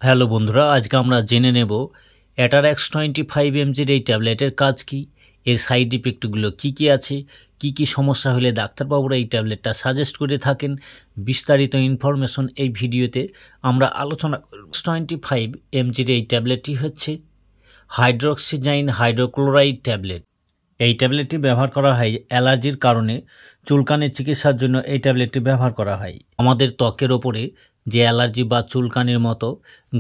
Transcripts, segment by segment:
Hello বন্ধুরা, আজকে আমরা জেনে নেব অ্যাটারএক্স 25 এমজির এই ট্যাবলেটের কাজ কি, এর সাইড ইফেক্টগুলো কি আছে, কি সমস্যা হলে ডাক্তারবাবুরা এই ট্যাবলেটটা সাজেস্ট করে থাকেন। বিস্তারিত ইনফরমেশন এই ভিডিওতে আমরা আলোচনা করব। 25 এমজির এই ট্যাবলেটটি হচ্ছে হাইড্রোক্সিজাইন হাইড্রোক্লোরাইড ট্যাবলেট। এই ট্যাবলেটটি ব্যবহার করা হয় অ্যালার্জির কারণে চুলকানির চিকিৎসার জন্য। এই ট্যাবলেটটি ব্যবহার করা হয় আমাদের ত্বকের ওপরে যে অ্যালার্জি বা চুলকানির মতো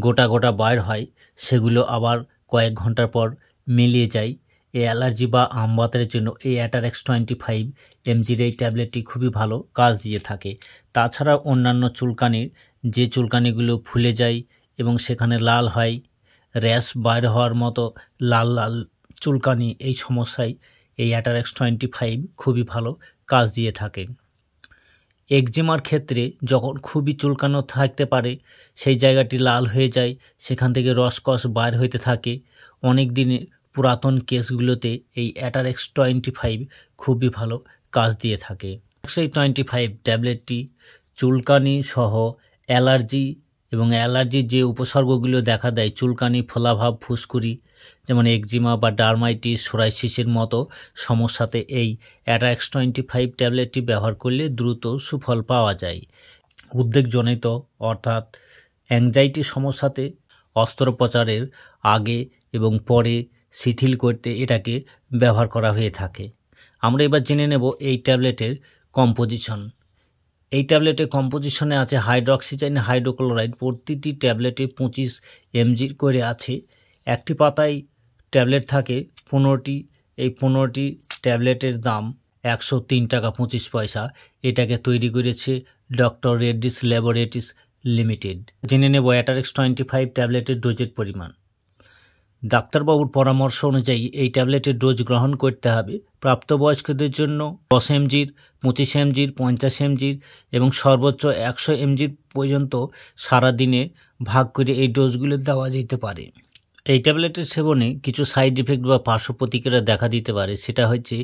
গোটা গোটা বাইর হয়, সেগুলো আবার কয়েক ঘন্টার পর মিলিয়ে যায়। এই অ্যালার্জি বা আমবাতের জন্য এই অ্যাটারএক্স 25 এমজির এই ট্যাবলেটটি খুবই ভালো কাজ দিয়ে থাকে। তাছাড়া অন্যান্য চুলকানির যে চুলকানিগুলো ফুলে যায় এবং সেখানে লাল হয়, র্যাশ বাইর হওয়ার মতো লাল লাল চুলকানি, এই সমস্যায় এই অ্যাটারএক্স 25 খুবই ভালো কাজ দিয়ে থাকে। একজিমার ক্ষেত্রে যখন খুবই চুলকানো থাকতে পারে, সেই জায়গাটি লাল হয়ে যায়, সেখান থেকে রসকস বাইর হইতে থাকে, অনেক দিনের পুরাতন কেসগুলোতে এই অ্যাটারএক্স 25 খুবই ভালো কাজ দিয়ে থাকে। সেই 25 ট্যাবলেটটি চুলকানি সহ অ্যালার্জি এবং অ্যালার্জির যে উপসর্গগুলো দেখা দেয়, চুলকানি, ফোলাভাব, ফুসকুড়ি, যেমন একজিমা বা ডার্মাইটিস, সোরাইসিসের মতো সমস্যাতে এই অ্যাটারএক্স 25 ট্যাবলেটটি ব্যবহার করলে দ্রুত সুফল পাওয়া যায়। উদ্বেগজনিত অর্থাৎ অ্যাংজাইটি সমস্যাতে অস্ত্রোপচারের আগে এবং পরে শিথিল করতে এটাকে ব্যবহার করা হয়ে থাকে। আমরা এবার জেনে নেব এই ট্যাবলেটের কম্পোজিশন। এই ট্যাবলেটের কম্পোজিশনে আছে হাইড্রোক্সিজাইন হাইড্রোক্লোরাইড। প্রতিটি ট্যাবলেটে 25 এমজি করে আছে। একটি পাতায় ট্যাবলেট থাকে 15টি। এই 15টি ট্যাবলেটের দাম 103 টাকা 25 পয়সা। এটাকে তৈরি করেছে ডক্টর রেড্ডিস ল্যাবরেটরিজ লিমিটেড। জেনে নেব অ্যাটারএক্স 25 ট্যাবলেটের ডোজের পরিমাণ। ডাক্তারবাবুর পরামর্শ অনুযায়ী এই ট্যাবলেটের ডোজ গ্রহণ করতে হবে। প্রাপ্তবয়স্কদের জন্য 10 এমজির, 25 এমজির, 50 এমজির এবং সর্বোচ্চ 100 এমজির পর্যন্ত সারাদিনে ভাগ করে এই ডোজগুলো দেওয়া যেতে পারে। এই ট্যাবলেটের সেবনে কিছু সাইড ইফেক্ট বা পার্শ্ব প্রতিক্রিয়া দেখা দিতে পারে। সেটা হচ্ছে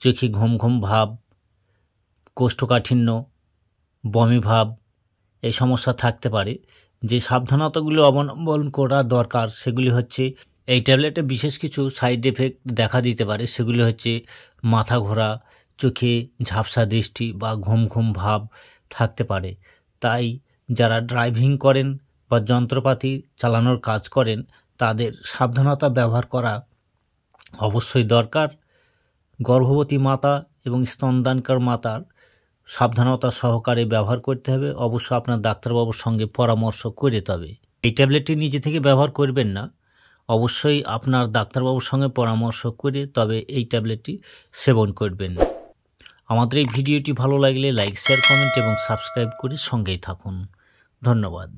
চোখে ঘুম ঘুম ভাব, কোষ্ঠকাঠিন্য, বমি ভাব, এই সমস্যা থাকতে পারে। যে সাবধানতাগুলো অবলম্বন করা দরকার সেগুলি হচ্ছে, এই ট্যাবলেটে বিশেষ কিছু সাইড এফেক্ট দেখা দিতে পারে। সেগুলি হচ্ছে মাথা ঘোরা, চোখে ঝাপসা দৃষ্টি বা ঘুম ঘুম ভাব থাকতে পারে। তাই যারা ড্রাইভিং করেন বা যন্ত্রপাতি চালানোর কাজ করেন, তাদের সাবধানতা ব্যবহার করা অবশ্যই দরকার। গর্ভবতী মাতা এবং স্তনদানকার মাতার সাবধানতা সহকারে ব্যবহার করতে হবে। অবশ্য আপনার ডাক্তারবাবুর সঙ্গে পরামর্শ করে তবে এই ট্যাবলেটটি নিজে থেকে ব্যবহার করবেন না। অবশ্যই আপনার ডাক্তারবাবুর সঙ্গে পরামর্শ করে তবে এই ট্যাবলেটটি সেবন করবেন। আমাদের এই ভিডিওটি ভালো লাগলে লাইক, শেয়ার, কমেন্ট এবং সাবস্ক্রাইব করে সঙ্গেই থাকুন। ধন্যবাদ।